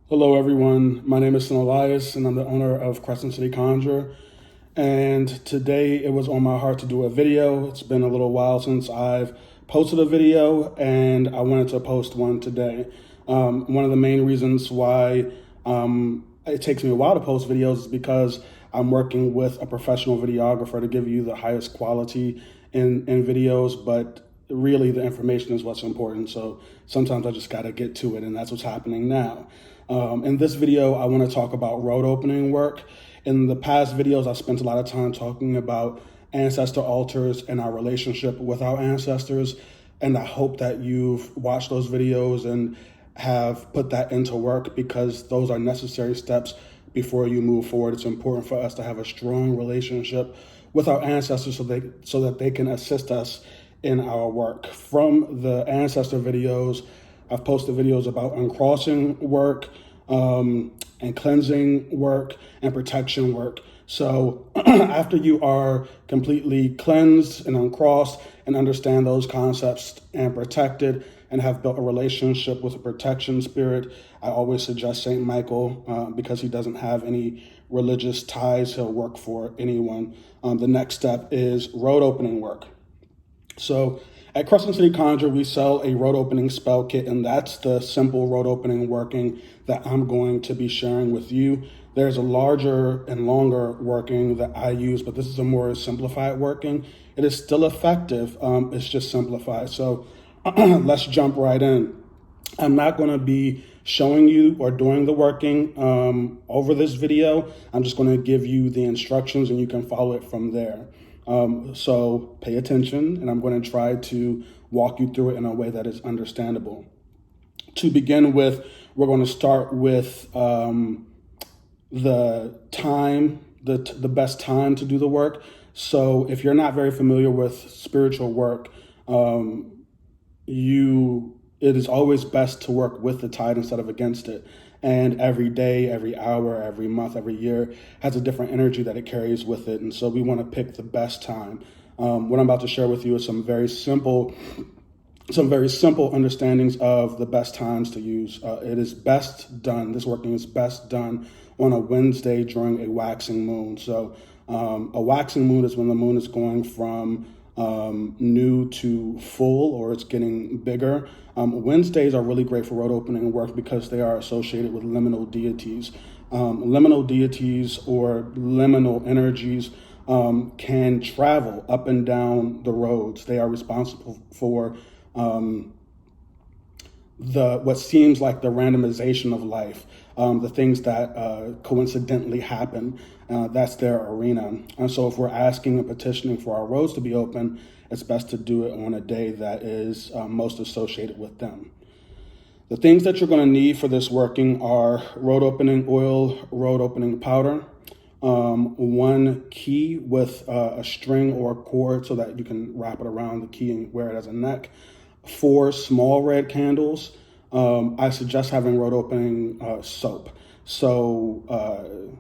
Hello, everyone. My name is Sin Elias, and I'm the owner of Crescent City Conjure. And today it was on my heart to do a video. It's been a little while since I've posted a video, and I wanted to post one today. One of the main reasons why it takes me a while to post videos is because I'm working with a professional videographer to give you the highest quality in videos, but really the information is what's important. So sometimes I just got to get to it, and that's what's happening now. In this video, I want to talk about road opening work. In the past videos, I spent a lot of time talking about ancestor altars and our relationship with our ancestors. And I hope that you've watched those videos and have put that into work, because those are necessary steps before you move forward. It's important for us to have a strong relationship with our ancestors so that they can assist us in our work. From the ancestor videos, I've posted videos about uncrossing work, and cleansing work and protection work. So after you are completely cleansed and uncrossed and understand those concepts and protected and have built a relationship with a protection spirit, I always suggest St. Michael, because he doesn't have any religious ties. He'll work for anyone. The next step is road opening work. So at Crescent City Conjure, we sell a road opening spell kit, and that's the simple road opening working that I'm going to be sharing with you. There's a larger and longer working that I use, but this is a more simplified working. It is still effective, it's just simplified. So let's jump right in. I'm not going to be showing you or doing the working over this video. I'm just going to give you the instructions and you can follow it from there. So pay attention, and I'm going to try to walk you through it in a way that is understandable. To begin with, we're going to start with the time, the best time to do the work. So if you're not very familiar with spiritual work, it is always best to work with the tide instead of against it. And every day, every hour, every month, every year has a different energy that it carries with it. And so we want to pick the best time. What I'm about to share with you is some very simple understandings of the best times to use. It is best done, this working is best done on a Wednesday during a waxing moon. So a waxing moon is when the moon is going from new to full, or it's getting bigger. Wednesdays are really great for road opening work because they are associated with liminal deities. Liminal deities or liminal energies can travel up and down the roads. They are responsible for what seems like the randomization of life, the things that coincidentally happen. That's their arena. And so if we're asking and petitioning for our roads to be open, it's best to do it on a day that is most associated with them. The things that you're going to need for this working are road opening oil, road opening powder, one key with a string or a cord so that you can wrap it around the key and wear it as a neck, 4 small red candles. I suggest having road opening soap. So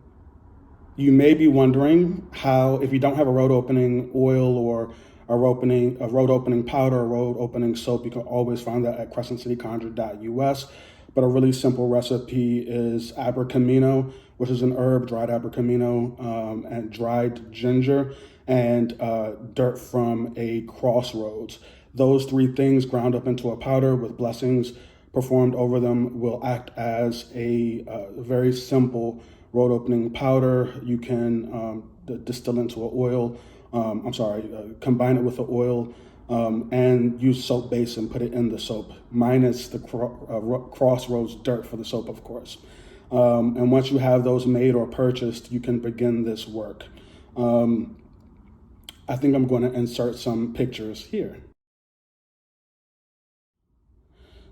you may be wondering how, if you don't have a road opening oil or a road opening powder, a road opening soap, you can always find that at crescentcityconjure.us. But a really simple recipe is abracamino, which is an herb, dried abracamino, and dried ginger, and dirt from a crossroads. Those 3 things ground up into a powder with blessings performed over them will act as a very simple road opening powder. You can distill into an oil, combine it with the oil, and use soap base and put it in the soap, minus the crossroads dirt for the soap, of course. And once you have those made or purchased, you can begin this work. I think I'm going to insert some pictures here.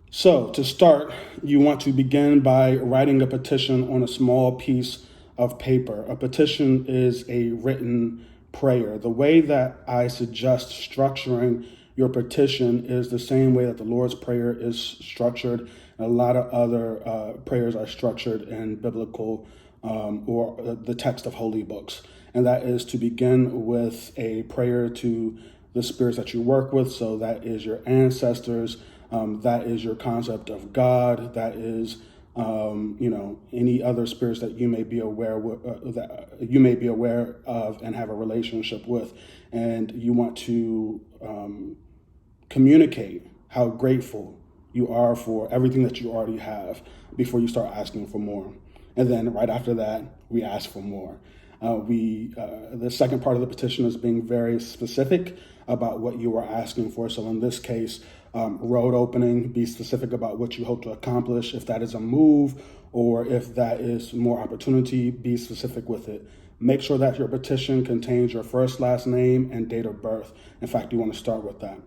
So to start, you want to begin by writing a petition on a small piece of paper. A petition is a written prayer. The way that I suggest structuring your petition is the same way that the Lord's Prayer is structured. A lot of other prayers are structured in biblical or the text of holy books. And that is to begin with a prayer to the spirits that you work with. So that is your ancestors. That is your concept of God. That is any other spirits that you may be aware of and have a relationship with, and you want to communicate how grateful you are for everything that you already have before you start asking for more. And then right after that, we ask for more. The second part of the petition is being very specific about what you are asking for. So in this case, road opening, be specific about what you hope to accomplish. If that is a move or if that is more opportunity, be specific with it. Make sure that your petition contains your first, last name, and date of birth. In fact, you want to start with that.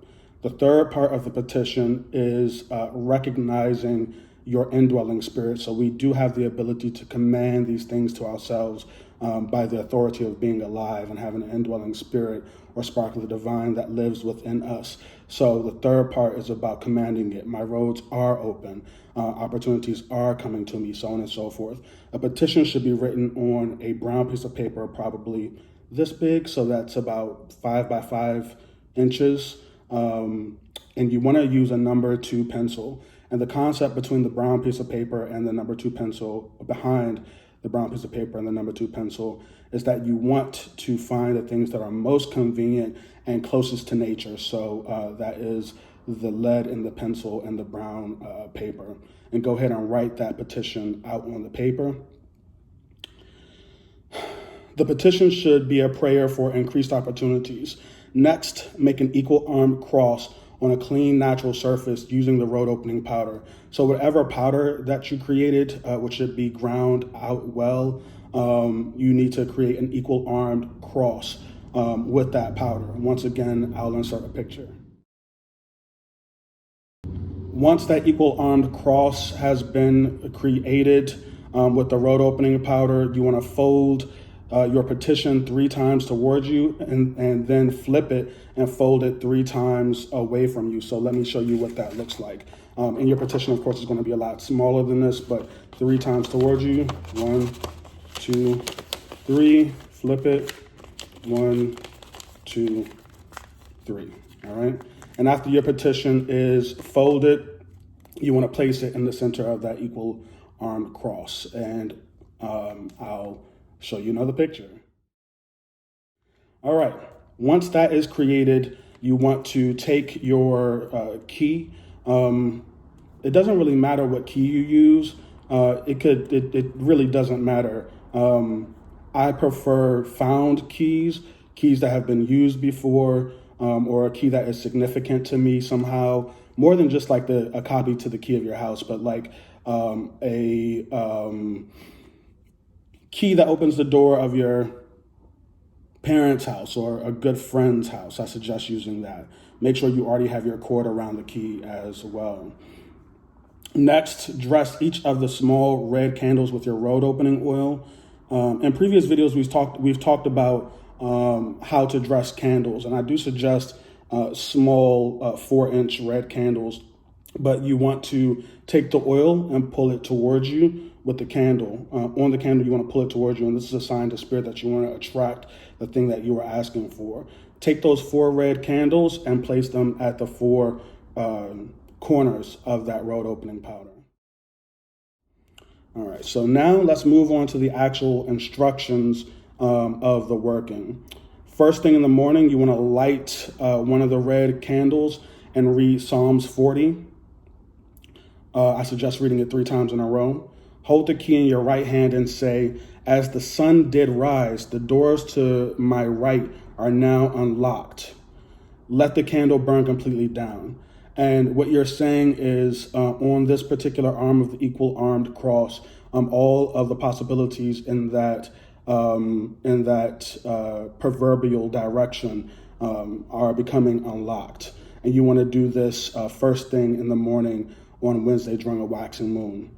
The third part of the petition is recognizing your indwelling spirit. So we do have the ability to command these things to ourselves by the authority of being alive and having an indwelling spirit or spark of the divine that lives within us. So the third part is about commanding it. My roads are open. Opportunities are coming to me, so on and so forth. A petition should be written on a brown piece of paper, probably this big, so that's about 5 by 5 inches. And you want to use a number 2 pencil. And the concept between the brown piece of paper and the number 2 pencil, behind the brown piece of paper and the number 2 pencil, is that you want to find the things that are most convenient and closest to nature. So that is the lead in the pencil and the brown paper. And go ahead and write that petition out on the paper. The petition should be a prayer for increased opportunities. Next, make an equal armed cross on a clean, natural surface using the road opening powder. So whatever powder that you created, which should be ground out well, you need to create an equal armed cross with that powder. Once again, I'll insert a picture. Once that equal armed cross has been created with the road opening powder, you want to fold your petition 3 times towards you and then flip it and fold it 3 times away from you. So let me show you what that looks like. And your petition, of course, is going to be a lot smaller than this, but 3 times towards you. 1, 2, 3. Flip it. 1, 2, 3. All right. And after your petition is folded, you want to place it in the center of that equal armed cross. And I'll show you another picture. All right. Once that is created, you want to take your key. It doesn't really matter what key you use. It really doesn't matter. I prefer found keys that have been used before, or a key that is significant to me somehow, more than just like a copy to the key of your house, but like a key that opens the door of your parents' house or a good friend's house. I suggest using that. Make sure you already have your cord around the key as well. Next, dress each of the small red candles with your road opening oil. In previous videos, we've talked about how to dress candles, and I do suggest small 4-inch red candles, but you want to take the oil and pull it towards you with the candle. On the candle, you want to pull it towards you, and this is a sign to spirit that you want to attract the thing that you are asking for. Take those 4 red candles and place them at the 4 corners of that road opening powder. All right, so now let's move on to the actual instructions of the working. First thing in the morning, you want to light one of the red candles and read Psalms 40. I suggest reading it 3 times in a row. Hold the key in your right hand and say, "As the sun did rise, the doors to my right are now unlocked. Let the candle burn completely down." And what you're saying is on this particular arm of the equal armed cross, all of the possibilities in that proverbial direction are becoming unlocked. And you want to do this first thing in the morning on Wednesday during a waxing moon.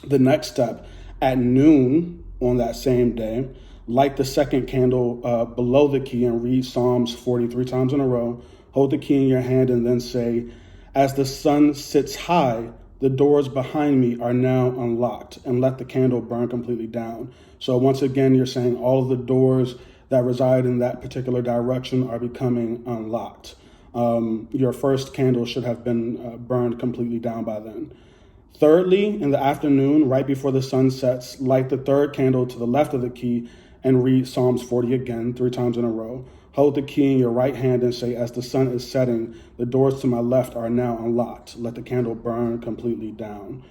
The next step, at noon on that same day, light the second candle below the key and read Psalms 43 times in a row. Hold the key in your hand and then say, "As the sun sits high, the doors behind me are now unlocked," and let the candle burn completely down. So once again, you're saying all of the doors that reside in that particular direction are becoming unlocked. Your first candle should have been burned completely down by then. Thirdly, in the afternoon, right before the sun sets, light the third candle to the left of the key and read Psalms 40 again, 3 times in a row. Hold the key in your right hand and say, as the sun is setting, the doors to my left are now unlocked. Let the candle burn completely down.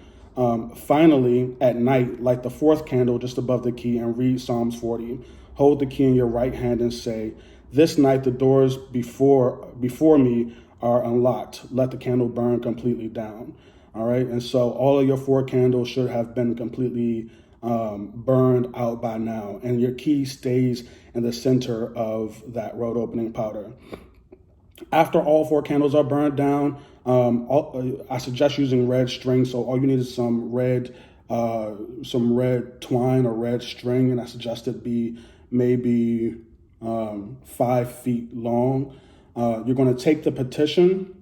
Finally, at night, light the fourth candle just above the key and read Psalms 40. Hold the key in your right hand and say, this night the doors before me are unlocked. Let the candle burn completely down. All right. And so all of your 4 candles should have been completely burned out by now. And your key stays in the center of that road opening powder. After all 4 candles are burned down, I suggest using red string. So all you need is some red twine or red string. And I suggest it be maybe 5 feet long. You're going to take the petition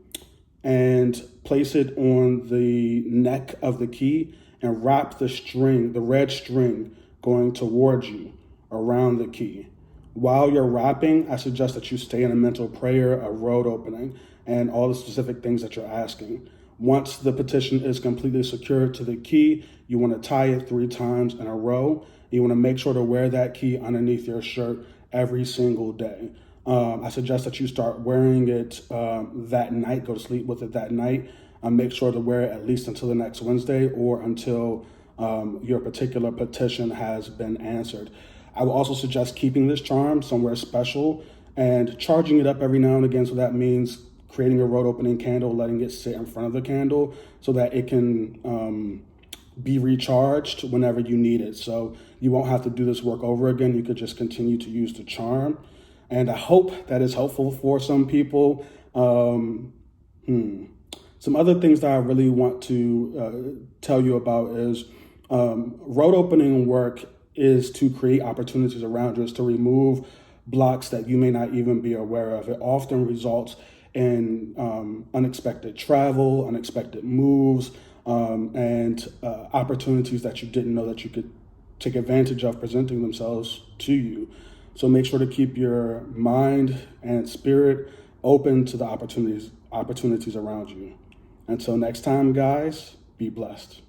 and place it on the neck of the key and wrap the string, the red string, going towards you around the key. While you're wrapping, I suggest that you stay in a mental prayer of road opening and all the specific things that you're asking. Once the petition is completely secured to the key, you want to tie it 3 times in a row. You want to make sure to wear that key underneath your shirt every single day. I suggest that you start wearing it that night, go to sleep with it that night. Make sure to wear it at least until the next Wednesday or until your particular petition has been answered. I will also suggest keeping this charm somewhere special and charging it up every now and again. So that means creating a road opening candle, letting it sit in front of the candle so that it can be recharged whenever you need it. So you won't have to do this work over again. You could just continue to use the charm. And I hope that is helpful for some people. Some other things that I really want to tell you about is road opening work is to create opportunities around you, is to remove blocks that you may not even be aware of. It often results in unexpected travel, unexpected moves, and opportunities that you didn't know that you could take advantage of presenting themselves to you. So make sure to keep your mind and spirit open to the opportunities around you. Until next time, guys, be blessed.